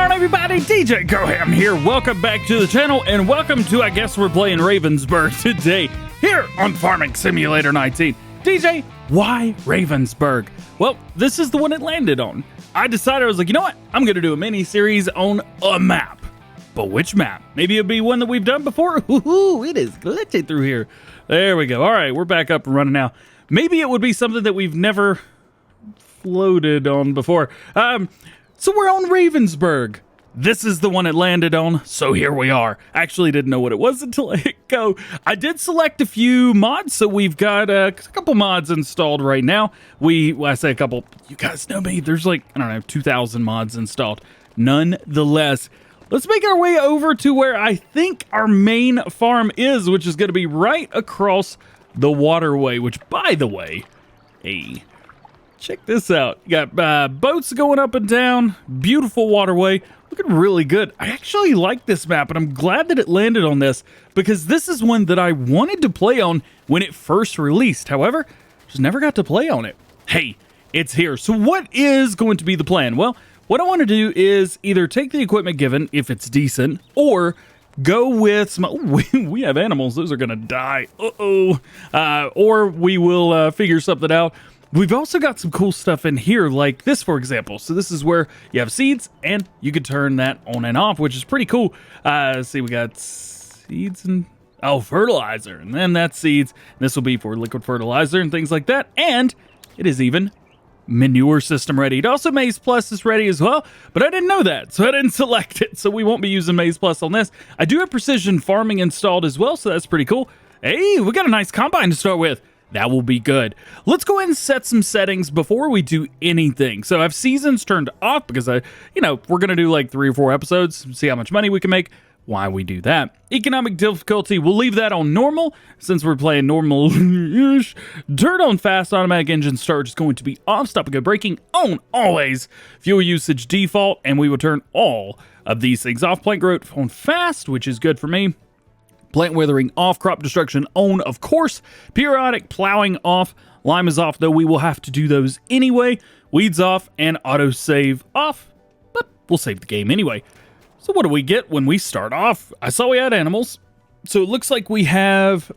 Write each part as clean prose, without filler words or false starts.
on, everybody? DjGoHam here. Welcome back to the channel, and welcome to, I guess we're playing Ravensberg today, here on Farming Simulator 19. DJ, why Ravensberg? Well, this is the one it landed on. I decided, I was like, you know what? I'm going to do a mini-series on a map. But which map? Maybe it'll be one that we've done before? Ooh, it is glitchy through here. There we go. All right, we're back up and running now. Maybe it would be something that we've never floated on before. So we're on Ravensberg. This is the one it landed on, so here we are. I actually didn't know what it was until I hit go. I did select a few mods, so we've got a couple mods installed right now. I say a couple, you guys know me, there's like, I don't know, 2,000 mods installed. Nonetheless, let's make our way over to where I think our main farm is, which is going to be right across the waterway, which, by the way, hey, check this out. You got boats going up and down, beautiful waterway, looking really good. I actually like this map, and I'm glad that it landed on this, because this is one that I wanted to play on when it first released. However, just never got to play on it. Hey, it's here. So what is going to be the plan? Well, what I want to do is either take the equipment given, if it's decent, or go with some... Oh, we have animals. Those are going to die. Uh-oh. Or we will figure something out. We've also got some cool stuff in here, like this, for example. So this is where you have seeds, and you can turn that on and off, which is pretty cool. Let's see, we got seeds and... Oh, fertilizer. And then that's seeds. And this will be for liquid fertilizer and things like that. And it is even manure system ready. It also Maize Plus is ready as well, but I didn't know that, so I didn't select it. So we won't be using Maize Plus on this. I do have precision farming installed as well, so that's pretty cool. Hey, we got a nice combine to start with. That will be good. Let's go ahead and set some settings before we do anything. So I have seasons turned off because we're going to do like 3 or 4 episodes, see how much money we can make. Why we do that. Economic difficulty, we'll leave that on normal since we're playing normal-ish. Turn on fast, automatic engine start is going to be off. Stop and go braking on always. Fuel usage default, and we will turn all of these things off. Plant growth on fast, which is good for me. Plant withering off, crop destruction on, of course. Periodic plowing off. Lime is off, though we will have to do those anyway. Weeds off and autosave off, but we'll save the game anyway. So what do we get when we start off? I saw we had animals. So it looks like we have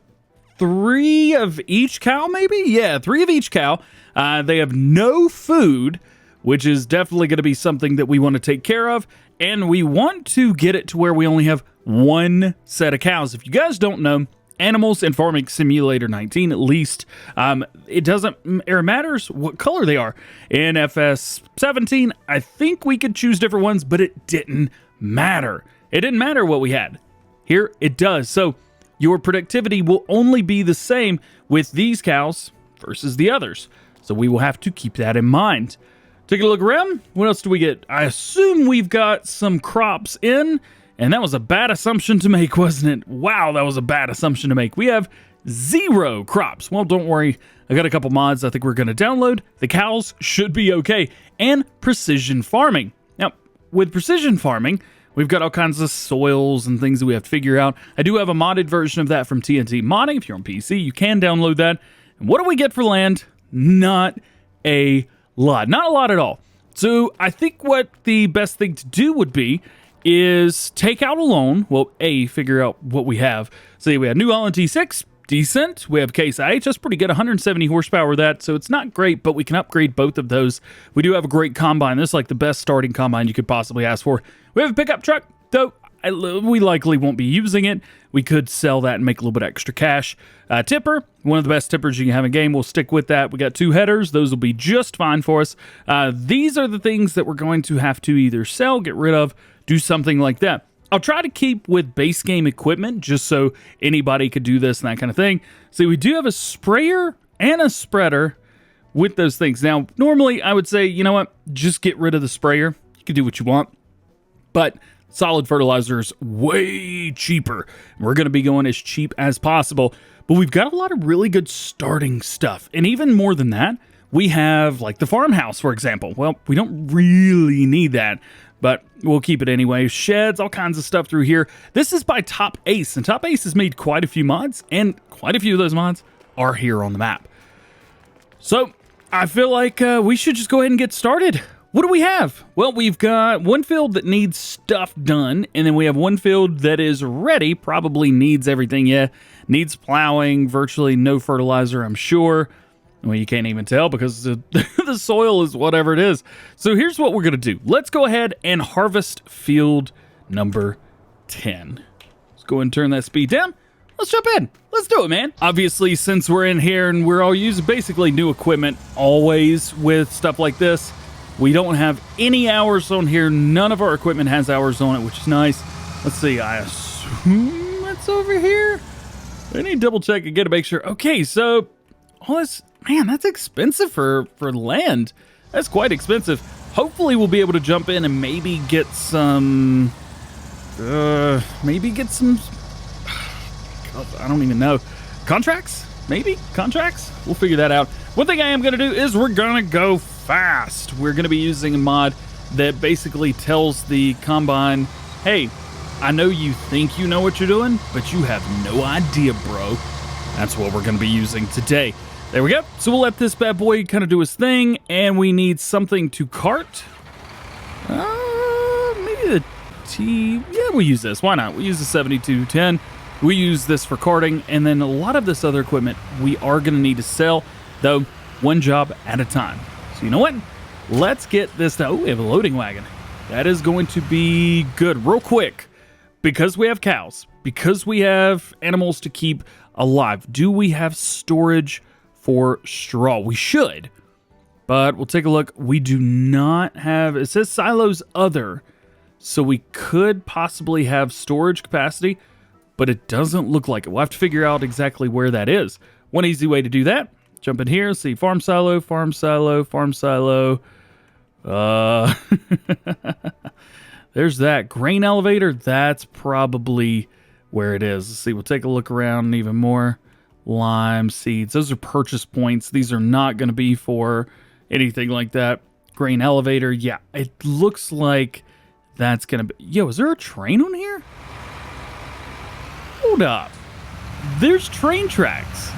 3 of each cow, maybe? Yeah, 3 of each cow. They have no food, which is definitely going to be something that we want to take care of. And we want to get it to where we only have 1 set of cows. If you guys don't know, animals in Farming Simulator 19, at least, it matters what color they are. In FS 17, I think we could choose different ones, but it didn't matter. It didn't matter what we had. Here, it does. So your productivity will only be the same with these cows versus the others. So we will have to keep that in mind. Take a look around. What else do we get? I assume we've got some crops in, and that was a bad assumption to make, wasn't it? Wow, that was a bad assumption to make. We have 0 crops. Well, don't worry. I got a couple mods I think we're going to download. The cows should be okay. And precision farming. Now, with precision farming, we've got all kinds of soils and things that we have to figure out. I do have a modded version of that from TNT Modding. If you're on PC, you can download that. And what do we get for land? Not a lot. Not a lot at all. So I think what the best thing to do would be is take out a loan. Well, figure out what we have. See, we have New Holland T6, decent. We have Case IH, that's pretty good, 170 horsepower with that, so it's not great, but we can upgrade both of those. We do have a great combine. This is like the best starting combine you could possibly ask for. We have a pickup truck, though we likely won't be using it. We could sell that and make a little bit extra cash. Tipper, one of the best tippers you can have in game. We'll stick with that. We got 2 headers. Those will be just fine for us. These are the things that we're going to have to either sell, get rid of, do something like that. I'll try to keep with base game equipment just so anybody could do this and that kind of thing. See, we do have a sprayer and a spreader with those things. Now, normally I would say, you know what, just get rid of the sprayer. You can do what you want, but solid fertilizer is way cheaper. We're going to be going as cheap as possible, but we've got a lot of really good starting stuff. And even more than that, we have like the farmhouse, for example. Well, we don't really need that, but we'll keep it anyway. Sheds, all kinds of stuff through here. This is by Top Ace, and Top Ace has made quite a few mods, and quite a few of those mods are here on the map. So I feel like we should just go ahead and get started. What do we have? Well, we've got one field that needs stuff done, and then we have one field that is ready, probably needs everything, yeah. Needs plowing, virtually no fertilizer, I'm sure. Well, you can't even tell because the soil is whatever it is. So here's what we're going to do. Let's go ahead and harvest field number 10. Let's go and turn that speed down. Let's jump in. Let's do it, man. Obviously, since we're in here and we're all using basically new equipment always with stuff like this, we don't have any hours on here. None of our equipment has hours on it, which is nice. Let's see. I assume it's over here. I need to double check again to make sure. Okay, so all this... Man, that's expensive for land. That's quite expensive. Hopefully we'll be able to jump in and maybe get some... I don't even know. Contracts? Maybe? Contracts? We'll figure that out. One thing I am going to do is we're going to go fast. We're going to be using a mod that basically tells the Combine, hey, I know you think you know what you're doing, but you have no idea, bro. That's what we're going to be using today. There we go. So we'll let this bad boy kind of do his thing, and we need something to cart. Maybe the T... Yeah, we'll use this. Why not? We'll use the 7210. We use this for carting, and then a lot of this other equipment we are going to need to sell, though one job at a time. So you know what? Let's get this done. Oh, we have a loading wagon. That is going to be good. Real quick, because we have cows, because we have animals to keep alive, do we have storage for straw? We should, but we'll take a look. We do not have, it says silos other, so we could possibly have storage capacity, but it doesn't look like it. We'll have to figure out exactly where that is. One easy way to do that, jump in here, see farm silo, farm silo, farm silo. There's that grain elevator. That's probably where it is. Let's see, we'll take a look around even more. Lime seeds, those are purchase points. These are not going to be for anything like that. Grain elevator, yeah, it looks like that's going to be... Yo, is there a train on here? Hold up. There's train tracks.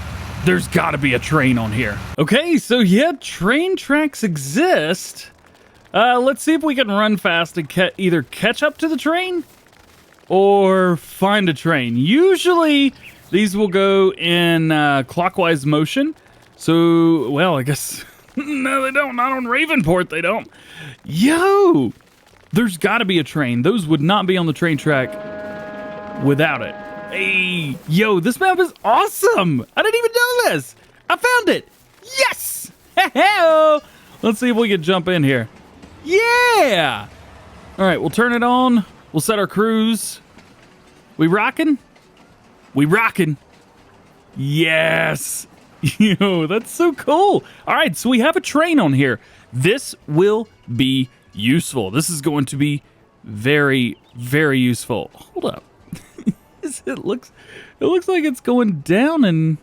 There's got to be a train on here. Okay, so yeah, train tracks exist. Let's see if we can run fast and either catch up to the train or find a train. Usually... these will go in clockwise motion. So, well, I guess... no, they don't. Not on Ravenport, they don't. Yo! There's got to be a train. Those would not be on the train track without it. Hey! Yo, this map is awesome! I didn't even know this! I found it! Yes! Let's see if we can jump in here. Yeah! Alright, we'll turn it on. We'll set our cruise. We rocking? We rocking. Yes. Yo, that's so cool. All right, so we have a train on here. This will be useful. This is going to be very, very useful. Hold up. It looks like it's going down, and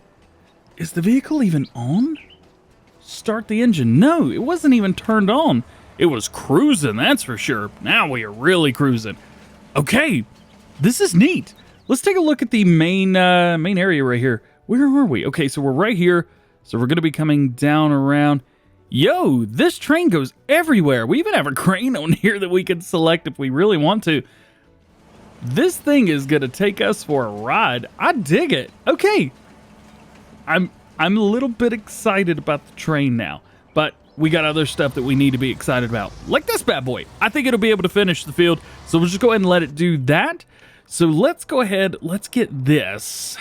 is the vehicle even on? Start the engine. No, it wasn't even turned on. It was cruising, that's for sure. Now we are really cruising. Okay, this is neat. Let's take a look at the main area right here. Where are we? Okay, so we're right here. So we're going to be coming down around. Yo, this train goes everywhere. We even have a crane on here that we can select if we really want to. This thing is going to take us for a ride. I dig it. Okay. I'm a little bit excited about the train now, but we got other stuff that we need to be excited about, like this bad boy. I think it'll be able to finish the field, so we'll just go ahead and let it do that. So let's go ahead, let's get this.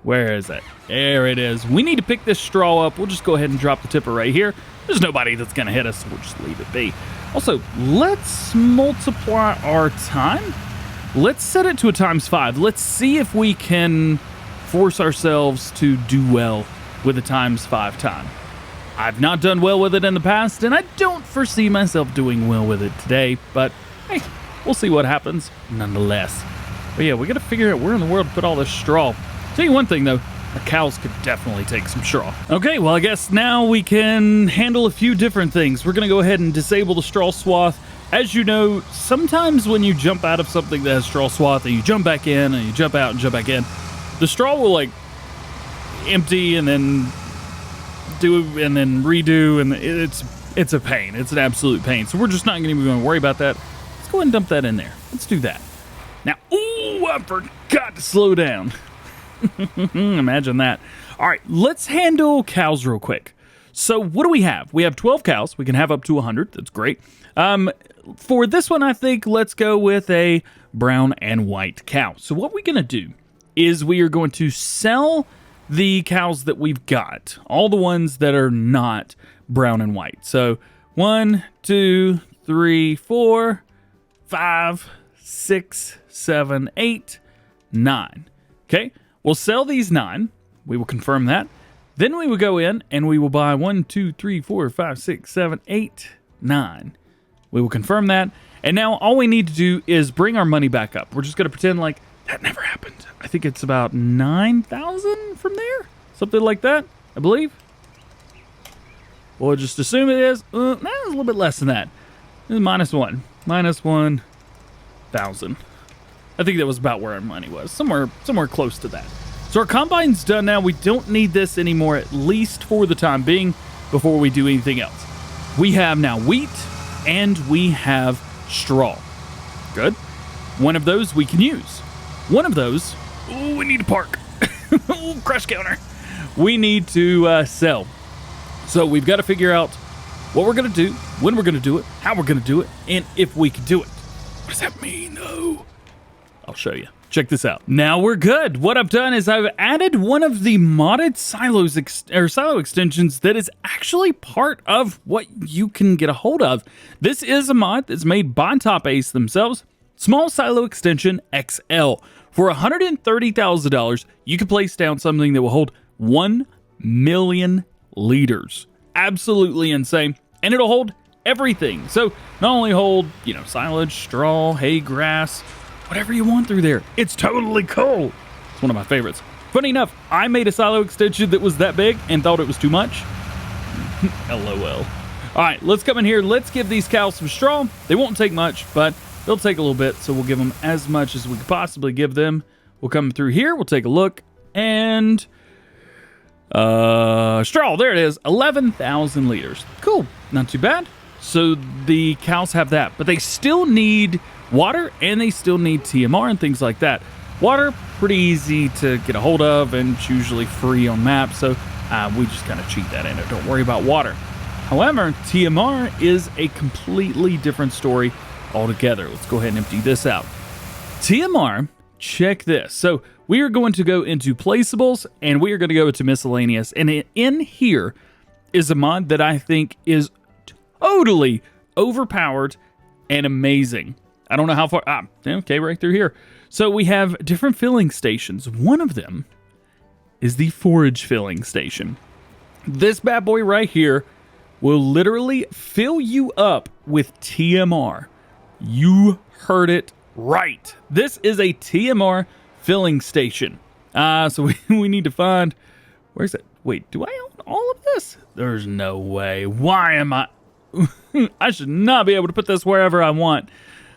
Where is it? There it is. We need to pick this straw up. We'll just go ahead and drop the tipper right here. There's nobody that's going to hit us, so we'll just leave it be. Also, let's multiply our time. Let's set it to a ×5. Let's see if we can force ourselves to do well with a ×5 time. I've not done well with it in the past, and I don't foresee myself doing well with it today, but hey, we'll see what happens nonetheless. But yeah, we got to figure out where in the world to put all this straw. Tell you one thing, though. Our cows could definitely take some straw. Okay, well, I guess now we can handle a few different things. We're going to go ahead and disable the straw swath. As you know, sometimes when you jump out of something that has straw swath and you jump back in and you jump out and jump back in, the straw will, like, empty and then do and then redo, and It's a pain. It's an absolute pain. So we're just not even going to worry about that. Let's go ahead and dump that in there. Let's do that. Now, ooh, I forgot to slow down. Imagine that. All right, let's handle cows real quick. So what do we have? We have 12 cows. We can have up to 100. That's great. For this one, I think let's go with a brown and white cow. So what we're going to do is we are going to sell the cows that we've got, all the ones that are not brown and white. So 1, 2, 3, 4, 5, 6, 7, 8, 9. Okay, we'll sell these 9. We will confirm that. Then we will go in and we will buy 1, 2, 3, 4, 5, 6, 7, 8, 9. We will confirm that. And now all we need to do is bring our money back up. We're just going to pretend like that never happened. I think it's about 9,000 from there. Something like that, I believe. We'll just assume it is. No, it's a little bit less than that. It's -1. -1,000. I think that was about where our money was. Somewhere close to that. So our combine's done now. We don't need this anymore, at least for the time being, before we do anything else. We have now wheat and we have straw. Good. One of those we can use. One of those, ooh, we need to park. Ooh, crush counter. We need to sell. So we've got to figure out what we're going to do, when we're going to do it, how we're going to do it, and if we can do it. What does that mean, though? I'll show you. Check this out. Now we're good. What I've done is I've added one of the modded silo extensions that is actually part of what you can get a hold of. This is a mod that's made by Top Ace themselves. Small Silo Extension XL. For $130,000, you can place down something that will hold 1 million liters. Absolutely insane. And it'll hold everything. So not only hold, silage, straw, hay, grass, whatever you want through there. It's totally cool. It's one of my favorites. Funny enough, I made a silo extension that was that big and thought it was too much. LOL. All right, let's come in here. Let's give these cows some straw. They won't take much, but they'll take a little bit, so we'll give them as much as we could possibly give them. We'll come through here. We'll take a look. And straw, there it is. 11,000 liters. Cool. Not too bad. So the cows have that, but they still need water and they still need TMR and things like that. Water, pretty easy to get a hold of and it's usually free on maps, so we just kind of cheat that in. Don't worry about water. However, TMR is a completely different story altogether. Let's go ahead and empty this out. TMR, check this. So we are going to go into placeables and we are going to go into miscellaneous. And in here is a mod that I think is totally overpowered and amazing. I don't know how far. Okay, right through here. So we have different filling stations. One of them is the forage filling station. This bad boy right here will literally fill you up with TMR. You heard it right. This is a TMR filling station. So we need to find, where's it? Wait, do I own all of this? There's no way. Why am I? I should not be able to put this wherever I want.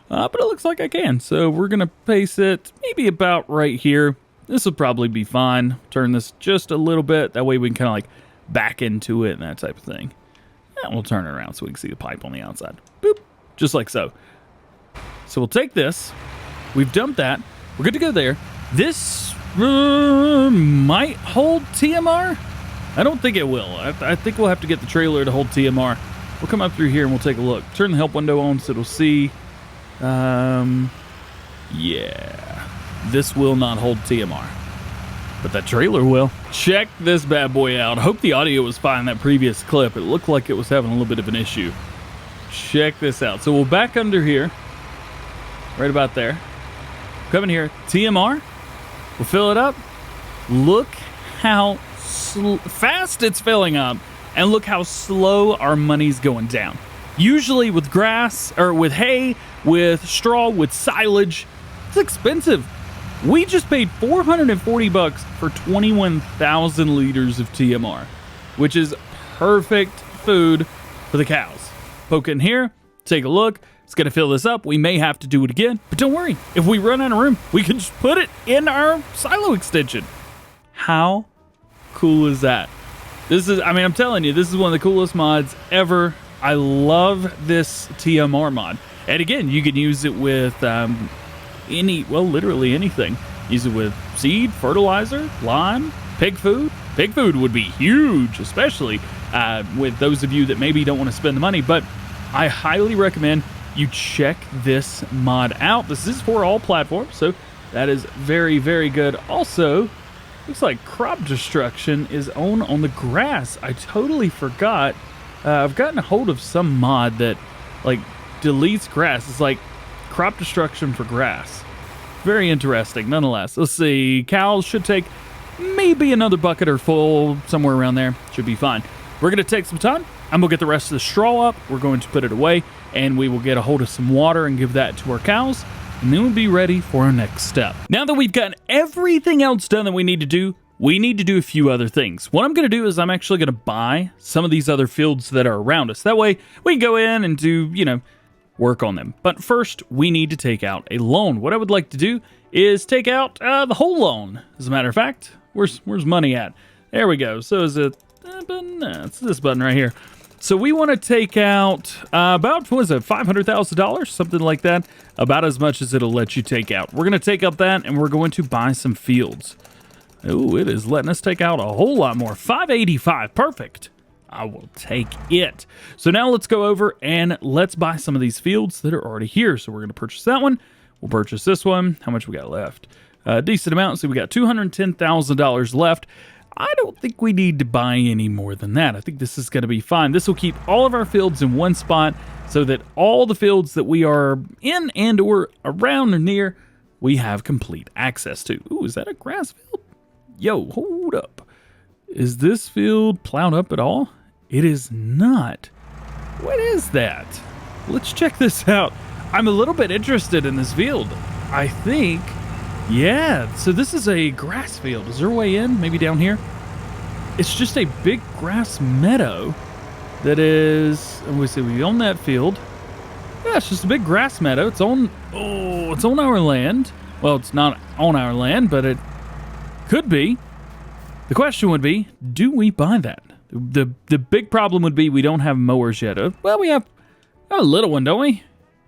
But it looks like I can. So we're going to paste it maybe about right here. This will probably be fine. Turn this just a little bit. That way we can kind of like back into it and that type of thing. And we'll turn it around so we can see the pipe on the outside. Boop. Just like so. So we'll take this. We've dumped that. We're good to go there. This might hold TMR. I don't think it will. I think we'll have to get the trailer to hold TMR. We'll come up through here and we'll take a look. Turn the help window on so it'll see. Yeah, this will not hold TMR, but that trailer will. Check this bad boy out. I hope the audio was fine in that previous clip. It looked like it was having a little bit of an issue. Check this out. So we'll back under here, right about there. Come in here, TMR. We'll fill it up. Look how fast it's filling up, and look how slow our money's going down. Usually with grass, or with hay, with straw, with silage, it's expensive. We just paid $440 for 21,000 liters of TMR, which is perfect food for the cows. Poke in here, take a look. It's going to fill this up. We may have to do it again, but don't worry. If we run out of room, we can just put it in our silo extension. How cool is that? This is, I'm telling you, this is one of the coolest mods ever I love this TMR mod. And again, you can use it with literally anything. Use it with seed, fertilizer, lime, pig food. Pig food would be huge, especially with those of you that maybe don't want to spend the money. But I highly recommend you check this mod out. This is for all platforms, so that is very, very good. Also, looks like crop destruction is on the grass. I totally forgot. I've gotten a hold of some mod that like deletes grass. It's like crop destruction for grass. Very interesting, nonetheless. Let's see. Cows should take maybe another bucket or full, somewhere around there. Should be fine. We're going to take some time. I'm going to get the rest of the straw up. We're going to put it away, and we will get a hold of some water and give that to our cows, and then we'll be ready for our next step. Now that we've gotten everything else done that we need to do a few other things. What I'm going to do is I'm actually going to buy some of these other fields that are around us. That way we can go in and do, work on them. But first, we need to take out a loan. What I would like to do is take out the whole loan. As a matter of fact, where's money at? There we go. So is it that button? No, it's this button right here. So we want to take out about, what is it, $500,000? Something like that. About as much as it'll let you take out. We're going to take out that, and we're going to buy some fields. Oh, it is letting us take out a whole lot more. 585, perfect. I will take it. So now let's go over and let's buy some of these fields that are already here. So we're going to purchase that one. We'll purchase this one. How much we got left? Decent amount. So we got $210,000 left. I don't think we need to buy any more than that. I think this is going to be fine. This will keep all of our fields in one spot so that all the fields that we are in and or around or near, we have complete access to. Ooh, is that a grass field? Yo, hold up. Is this field plowed up at all? It is not. What is that? Let's check this out. I'm a little bit interested in this field. I think, yeah, so this is a grass field. Is there a way in? Maybe down here? It's just a big grass meadow that is, let me see, we own that field. Yeah, it's just a big grass meadow. It's on our land. Well, it's not on our land, but it could be. The question would be, do we buy that? The big problem would be we don't have mowers yet. Well, we have a little one, don't we?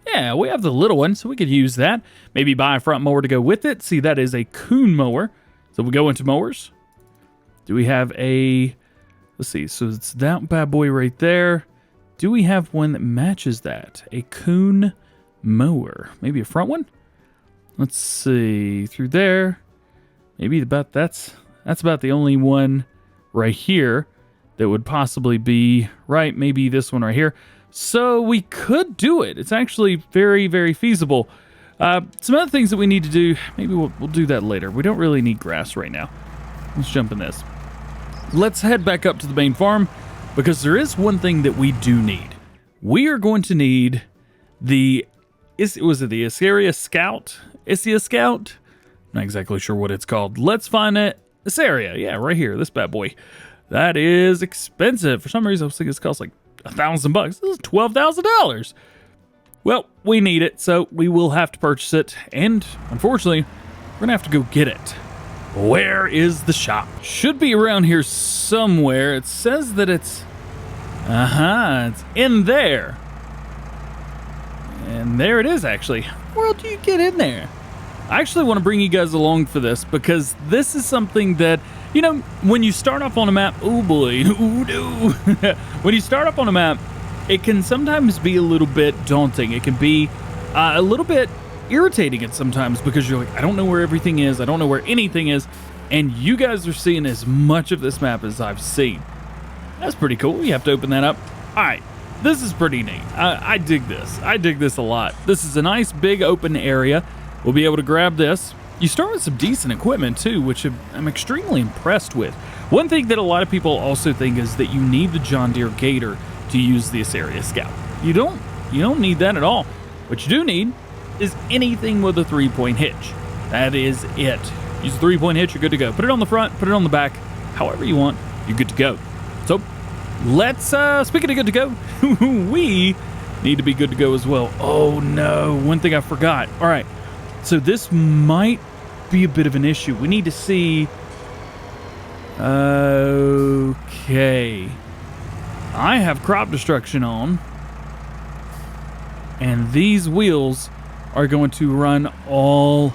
Yeah, we have the little one, so we could use that. Maybe buy a front mower to go with it. See, that is a coon mower. So we go into mowers. Do we have a... Let's see, so it's that bad boy right there. Do we have one that matches that? A coon mower. Maybe a front one? Let's see, through there. Maybe about that's about the only one right here that would possibly be right. Maybe this one right here. So we could do it. It's actually very, very feasible. Some other things that we need to do, maybe we'll do that later. We don't really need grass right now. Let's jump in this. Let's head back up to the main farm because there is one thing that we do need. We are going to need the, was it the Issaria Scout? Issia Scout? I'm not exactly sure what it's called. Let's find it. Issaria, yeah, right here, this bad boy. That is expensive. For some reason, I was thinking this costs like $1,000. This is $12,000. Well, we need it, so we will have to purchase it. And unfortunately, we're gonna have to go get it. Where is the shop? Should be around here somewhere. It says that it's, it's in there. And there it is, actually. Where do you get in there? I actually want to bring you guys along for this because this is something that, you know, when you start off on a map, oh boy, ooh, no. When you start off on a map, it can sometimes be a little bit daunting. It can be a little bit irritating at sometimes because you're like, I don't know where everything is. I don't know where anything is. And you guys are seeing as much of this map as I've seen. That's pretty cool. You have to open that up. All right. This is pretty neat. I dig this. I dig this a lot. This is a nice big open area. We'll be able to grab this. You start with some decent equipment too, which I'm extremely impressed with. One thing that a lot of people also think is that you need the John Deere Gator to use the Issaria Scout. You don't need that at all. What you do need is anything with a 3-point hitch. That is it. Use a 3-point hitch, you're good to go. Put it on the front, put it on the back, however you want, you're good to go. So let's, speaking of good to go, we need to be good to go as well. Oh no, one thing I forgot. All right, so this might be a bit of an issue. We need to see, okay. I have crop destruction on, and these wheels are going to run all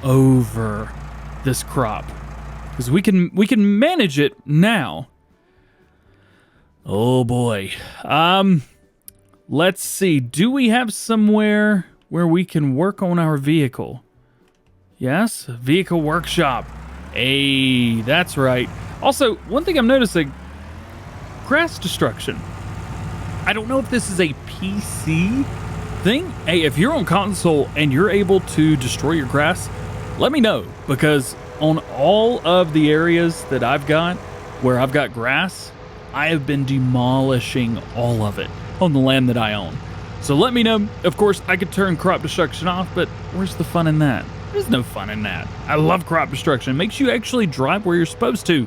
over this crop because we can manage it now. Oh boy. Let's see. Do we have somewhere where we can work on our vehicle? Yes, vehicle workshop. Hey, that's right. Also, one thing I'm noticing, grass destruction. I don't know if this is a PC thing. Hey, if you're on console and you're able to destroy your grass, let me know, because on all of the areas that I've got where I've got grass, I have been demolishing all of it on the land that I own. So let me know. Of course, I could turn crop destruction off, but where's the fun in that? There's no fun in that. I love crop destruction. It makes you actually drive where you're supposed to.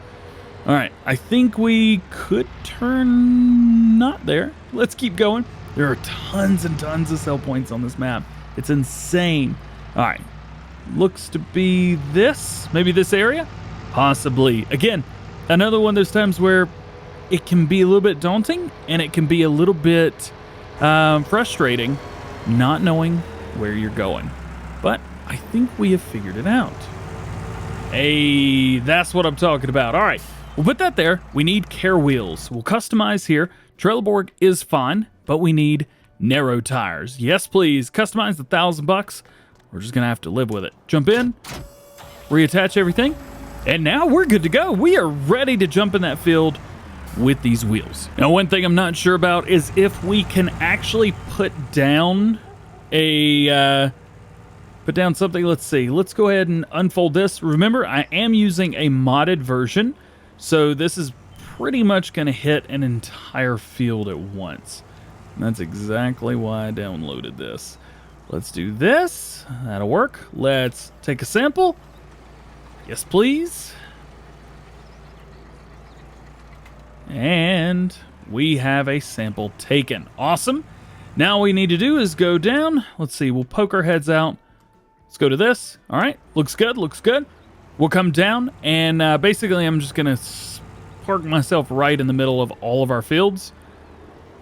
All right, I think we could turn not there. Let's keep going. There are tons and tons of sell points on this map. It's insane. All right, looks to be this, maybe this area? Possibly. Again, another one of those times where it can be a little bit daunting and it can be a little bit frustrating not knowing where you're going. But I think we have figured it out. Hey, that's what I'm talking about. All right, we'll put that there. We need care wheels. We'll customize here. Trelleborg is fine, but we need narrow tires. Yes, please. Customize $1,000. We're just gonna have to live with it. Jump in, reattach everything, and now we're good to go. We are ready to jump in that field with these wheels. Now, one thing I'm not sure about is if we can actually put down a something. Let's see. Let's go ahead and unfold this. Remember, I am using a modded version, so this is pretty much going to hit an entire field at once. And that's exactly why I downloaded this. Let's do this. That'll work. Let's take a sample. Yes, please. And we have a sample taken. Awesome. Now all we need to do is go down. Let's see. We'll poke our heads out. Let's go to this. All right. Looks good. Looks good. We'll come down, and basically I'm just going to park myself right in the middle of all of our fields.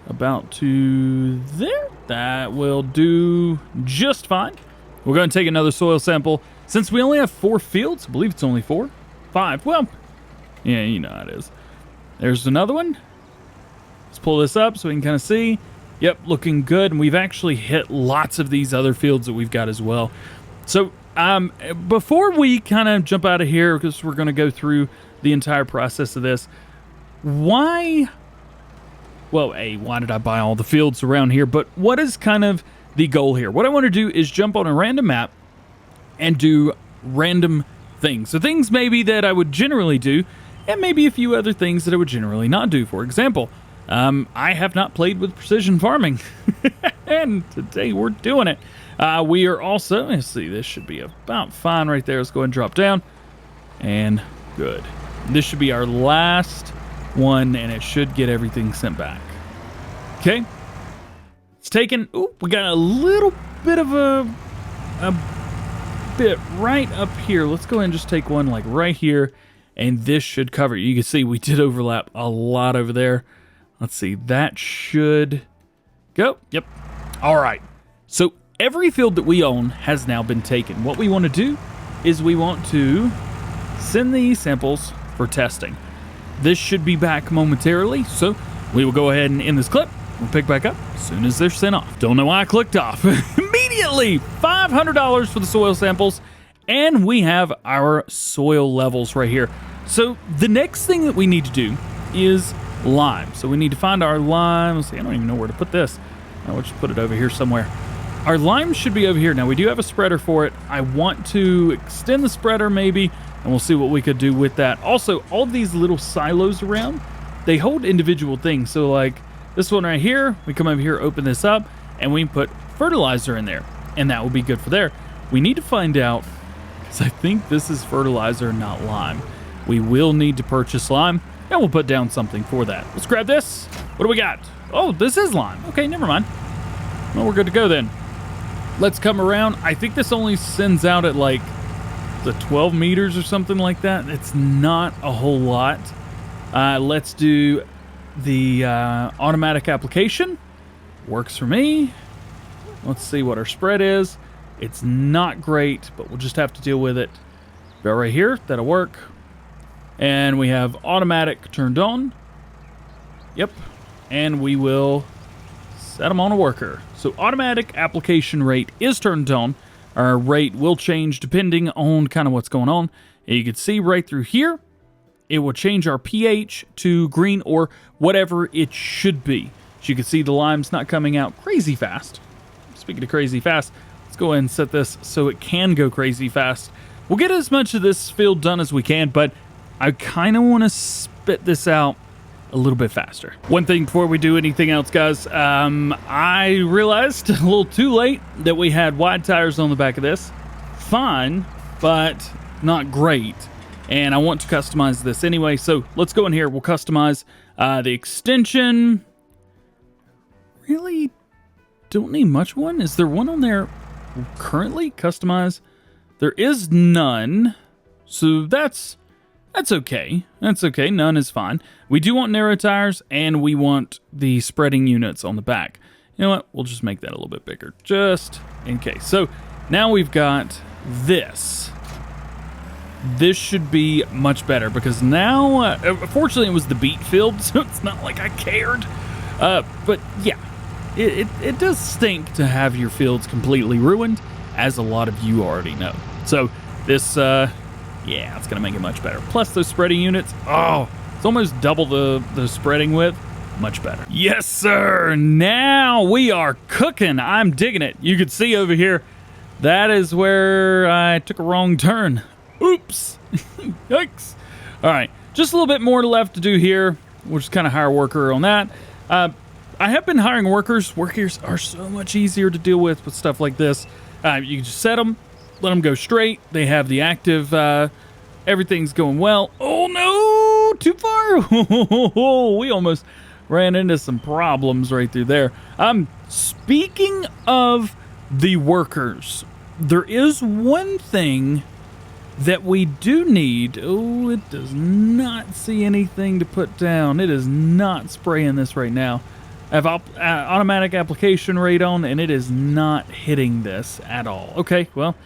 About to there. That will do just fine. We're going to take another soil sample. Since we only have 4 fields, I believe it's only 4. 5. Well, yeah, you know how it is. There's another one. Let's pull this up so we can kind of see. Yep, looking good. And we've actually hit lots of these other fields that we've got as well. So before we kind of jump out of here, because we're going to go through the entire process of this, why did I buy all the fields around here? But what is kind of the goal here? What I want to do is jump on a random map and do random things. So things maybe that I would generally do, and maybe a few other things that I would generally not do. For example, I have not played with precision farming, and today we're doing it. We are also, let's see, this should be about fine right there. Let's go ahead and drop down, and good. This should be our last one, and it should get everything sent back. Okay, it's taken. Ooh, we got a little bit of a bit right up here. Let's go ahead and just take one like right here, and this should cover it. You can see we did overlap a lot over there. Let's see, that should go. Yep. All right. So every field that we own has now been taken. What we want to do is we want to send these samples for testing. This should be back momentarily, so we will go ahead and end this clip. We'll pick back up as soon as they're sent off. Don't know why I clicked off. Immediately, $500 for the soil samples, and we have our soil levels right here. So the next thing that we need to do is lime. So we need to find our lime. Let's see, I don't even know where to put this. I'll just put it over here somewhere. Our lime should be over here. Now, we do have a spreader for it. I want to extend the spreader maybe, and we'll see what we could do with that. Also, all of these little silos around, they hold individual things. So like this one right here, we come over here, open this up, and we put fertilizer in there, and that will be good for there. We need to find out, because I think this is fertilizer, not lime. We will need to purchase lime, and we'll put down something for that. Let's grab this. What do we got? Oh, this is lime. Okay, never mind. Well, we're good to go then. Let's come around. I think this only sends out at like the 12 meters or something like that. It's not a whole lot. Let's do the automatic application. Works for me. Let's see what our spread is. It's not great, but we'll just have to deal with it. Go right here. That'll work. And we have automatic turned on. Yep. And we will set them on a worker. So automatic application rate is turned on. Our rate will change depending on kind of what's going on. And you can see right through here, it will change our pH to green or whatever it should be. As you can see, the lime's not coming out crazy fast. Speaking of crazy fast, let's go ahead and set this so it can go crazy fast. We'll get as much of this field done as we can, but I kind of want to spit this out a little bit faster. One thing before we do anything else, guys, I realized a little too late that we had wide tires on the back of this. Fine, but not great. And I want to customize this anyway, so let's go in here. We'll customize the extension. Really don't need much one. Is there one on there currently? Customize. There is none, so that's okay. That's okay. None is fine. We do want narrow tires, and we want the spreading units on the back. You know what? We'll just make that a little bit bigger, just in case. So now we've got this. This should be much better because now, fortunately, it was the beat field, so it's not like I cared. But yeah, it does stink to have your fields completely ruined, as a lot of you already know. So this, yeah, it's going to make it much better. Plus those spreading units, oh, it's almost double the spreading width. Much better. Yes, sir. Now we are cooking. I'm digging it. You can see over here, that is where I took a wrong turn. Oops. Yikes. All right. Just a little bit more left to do here. We'll just kind of hire a worker on that. I have been hiring workers. Workers are so much easier to deal with stuff like this. You can just set them, let them go straight. They have the active, everything's going well. Oh, no, too far. We almost ran into some problems right through there. Speaking of the workers, there is one thing that we do need. Oh, it does not see anything to put down. It is not spraying this right now. I have automatic application rate on, and it is not hitting this at all. Okay, well,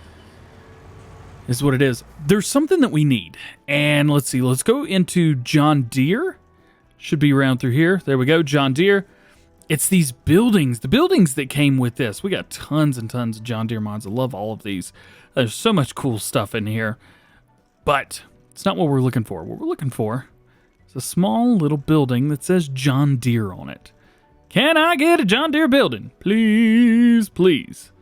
this is what it is. There's something that we need, and let's see. Let's go into John Deere. Should be around through here. There we go, John Deere. It's these buildings, the buildings that came with this. We got tons and tons of John Deere mods. I love all of these. There's so much cool stuff in here, but it's not what we're looking for. What we're looking for is a small little building that says John Deere on it. Can I get a John Deere building? Please, please.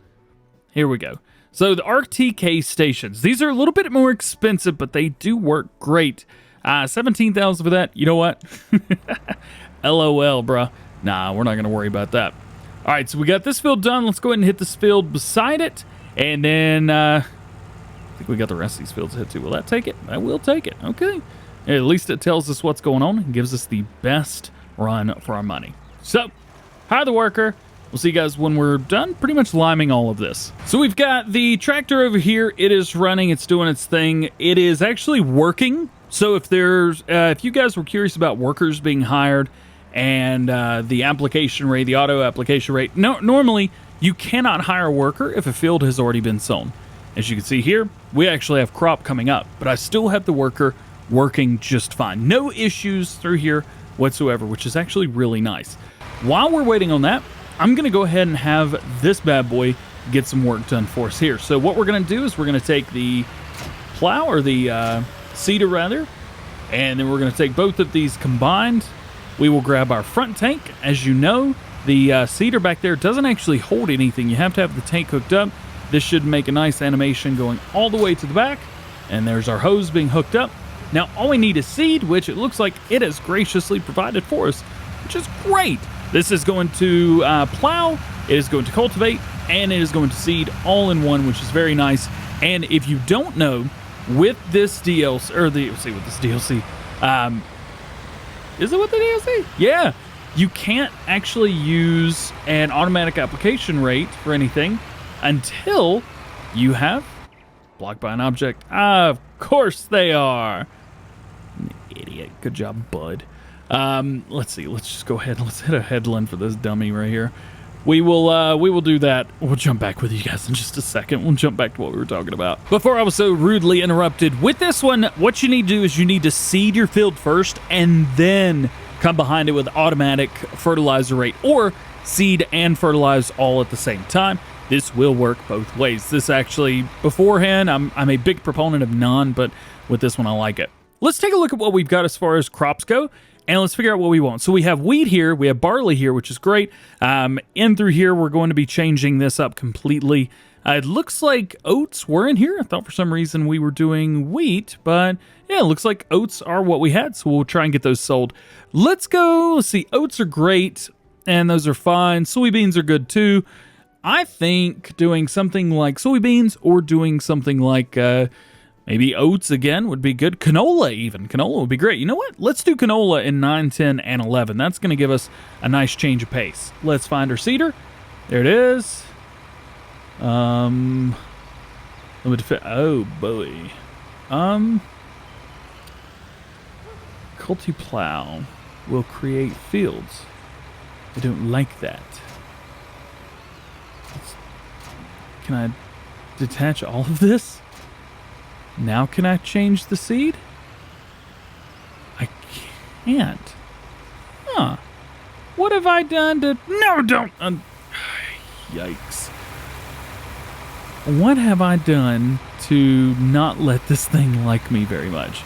Here we go. So the RTK stations. These are a little bit more expensive, but they do work great. 17,000 for that. You know what? LOL, bruh. Nah, we're not going to worry about that. All right, so we got this field done. Let's go ahead and hit this field beside it. And then I think we got the rest of these fields to hit too. Will that take it? That will take it. Okay. At least it tells us what's going on and gives us the best run for our money. So, hire the worker. We'll see you guys when we're done pretty much liming all of this. So we've got the tractor over here. It is running. It's doing its thing. It is actually working. So if there's, if you guys were curious about workers being hired and the application rate, the auto application rate, normally you cannot hire a worker if a field has already been sown. As you can see here, we actually have crop coming up, but I still have the worker working just fine. No issues through here whatsoever, which is actually really nice. While we're waiting on that, I'm going to go ahead and have this bad boy get some work done for us here. So what we're going to do is we're going to take the plow, or the seeder rather, and then we're going to take both of these combined. We will grab our front tank. As you know, the seeder back there doesn't actually hold anything. You have to have the tank hooked up. This should make a nice animation going all the way to the back. And there's our hose being hooked up. Now all we need is seed, which it looks like it has graciously provided for us, which is great. This is going to plow, it is going to cultivate, and it is going to seed all in one, which is very nice. And if you don't know, with this DLC, or the, let's see, with this DLC, is it with the DLC? Yeah, you can't actually use an automatic application rate for anything until you have blocked by an object. Of course they are. Idiot. Good job, bud. Let's see. Let's just go ahead. Let's hit a headland for this dummy right here. We will do that. We'll jump back with you guys in just a second. We'll jump back to what we were talking about. Before I was so rudely interrupted, with this one, what you need to do is you need to seed your field first and then come behind it with automatic fertilizer rate, or seed and fertilize all at the same time. This will work both ways. This actually, beforehand, I'm a big proponent of none, but with this one, I like it. Let's take a look at what we've got as far as crops go, and let's figure out what we want. So we have wheat here, we have barley here, which is great. In through here, we're going to be changing this up completely. It looks like oats were in here. I thought for some reason we were doing wheat, but yeah, it looks like oats are what we had, so we'll try and get those sold. Let's go. Let's see. Oats are great, and those are fine. Soybeans are good too. I think doing something like soybeans or doing something like maybe oats again would be good. Canola even. Canola would be great. You know what? Let's do canola in 9, 10, and 11. That's going to give us a nice change of pace. Let's find our seeder. There it is. Let me oh boy. Culti-plow will create fields. I don't like that. Can I detach all of this? Now can I change the seed? I can't. Huh. What have I done to... No, don't... Yikes. What have I done to not let this thing like me very much?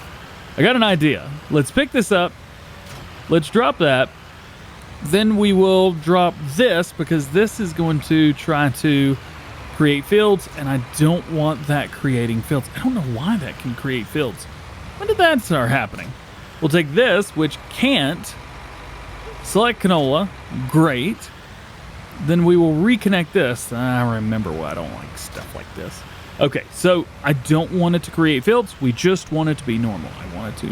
I got an idea. Let's pick this up. Let's drop that. Then we will drop this, because this is going to try to create fields, and I don't want that creating fields. I don't know why that can create fields. When did that start happening? We'll take this, which can't. Select canola. Great. Then we will reconnect this. I remember why I don't like stuff like this. Okay, so I don't want it to create fields. We just want it to be normal. I want it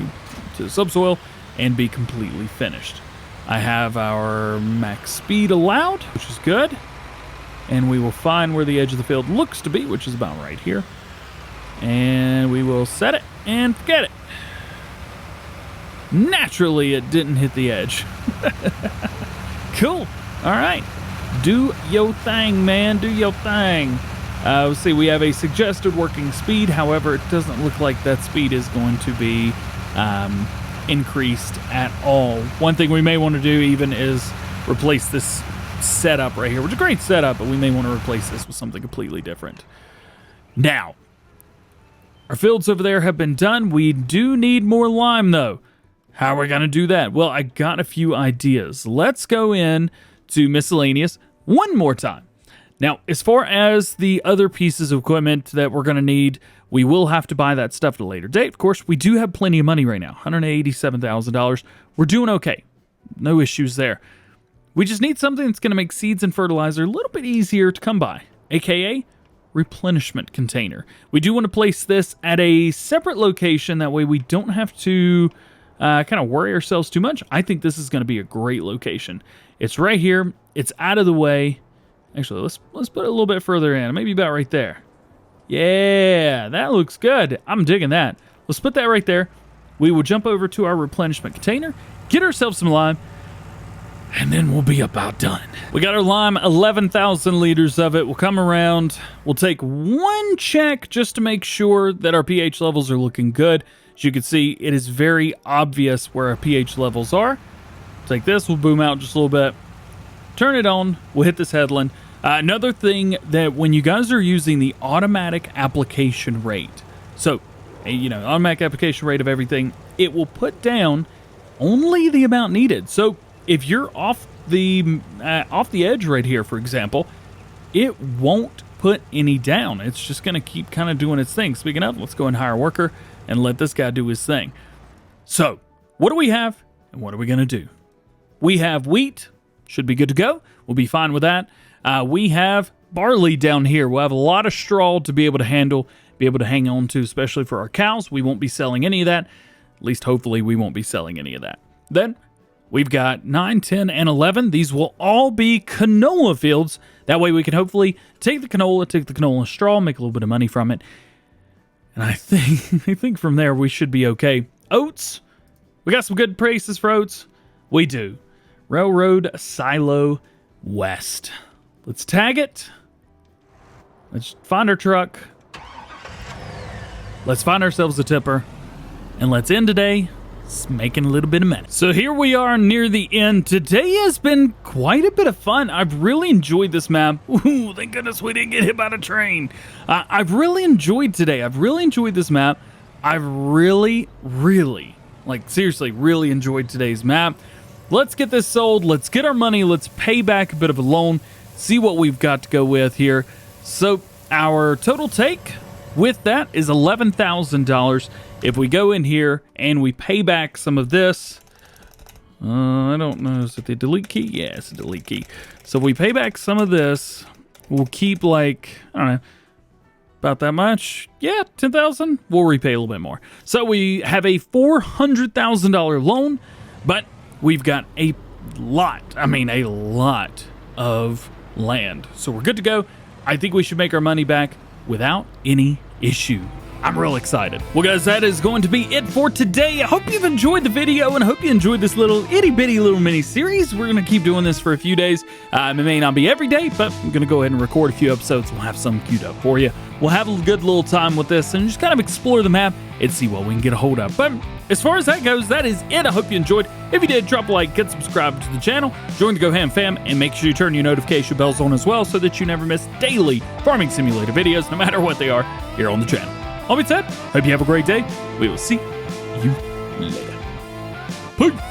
to subsoil and be completely finished. I have our max speed allowed, which is good. And we will find where the edge of the field looks to be, which is about right here. And we will set it and forget it. Naturally, it didn't hit the edge. Cool. All right. Do your thing, man. Do your thing. Let's see. We have a suggested working speed. However, it doesn't look like that speed is going to be increased at all. One thing we may want to do even is replace this setup right here, which is a great setup, but we may want to replace this with something completely different. Now, our fields over there have been done. We do need more lime, though. How are we going to do that? Well, I got a few ideas. Let's go in to miscellaneous one more time. Now, as far as the other pieces of equipment that we're going to need, we will have to buy that stuff at a later date. Of course, we do have plenty of money right now, $187,000. We're doing okay. No issues there. We just need something that's going to make seeds and fertilizer a little bit easier to come by, aka replenishment container. We do want to place this at a separate location. That way we don't have to kind of worry ourselves too much. I think this is going to be a great location. It's right here. It's out of the way. Actually, let's put it a little bit further in. Maybe about right there. Yeah, that looks good. I'm digging that. Let's put that right there. We will jump over to our replenishment container, get ourselves some lime, and then we'll be about done. We got our lime, 11,000 liters of it. We'll come around. We'll take one check just to make sure that our pH levels are looking good. As you can see, it is very obvious where our pH levels are. Take this, we'll boom out just a little bit. Turn it on, we'll hit this headland. Another thing that when you guys are using the automatic application rate, so, automatic application rate of everything, it will put down only the amount needed. So if you're off the edge right here, for example, it won't put any down. It's just going to keep kind of doing its thing. Speaking of, let's go and hire a worker and let this guy do his thing. So what do we have and what are we going to do? We have wheat. Should be good to go. We'll be fine with that. We have barley down here. We'll have a lot of straw to be able to handle, be able to hang on to, especially for our cows. We won't be selling any of that. At least hopefully we won't be selling any of that. Then we've got 9, 10, and 11. These will all be canola fields. That way we can hopefully take the canola straw, make a little bit of money from it. And I think from there we should be okay. Oats. We got some good prices for oats. We do. Railroad Silo West. Let's tag it. Let's find our truck. Let's find ourselves a tipper. And let's end today making a little bit of money. So here we are near the end. Today has been quite a bit of fun. I've really enjoyed this map. Ooh, thank goodness we didn't get hit by a train. I've really enjoyed today. I've really enjoyed this map. I've really, like seriously, really enjoyed today's map. Let's get this sold. Let's get our money. Let's pay back a bit of a loan. See what we've got to go with here. So our total take with that is $11,000. If we go in here and we pay back some of this, I don't know, is it the delete key? Yeah, it's a delete key. So if we pay back some of this, we'll keep like, I don't know, about that much. Yeah, 10,000. We'll repay a little bit more. So we have a $400,000 loan, but we've got a lot of land. So we're good to go. I think we should make our money back without any issue. I'm real excited. Well, guys, that is going to be it for today. I hope you've enjoyed the video, and I hope you enjoyed this little itty-bitty little mini-series. We're going to keep doing this for a few days. It may not be every day, but I'm going to go ahead and record a few episodes. We'll have some queued up for you. We'll have a good little time with this and just kind of explore the map and see what we can get a hold of. But as far as that goes, that is it. I hope you enjoyed. If you did, drop a like, get subscribed to the channel, join the GoHam fam, and make sure you turn your notification bells on as well so that you never miss daily Farming Simulator videos, no matter what they are, here on the channel. All being said, hope you have a great day. We will see you later. Peace.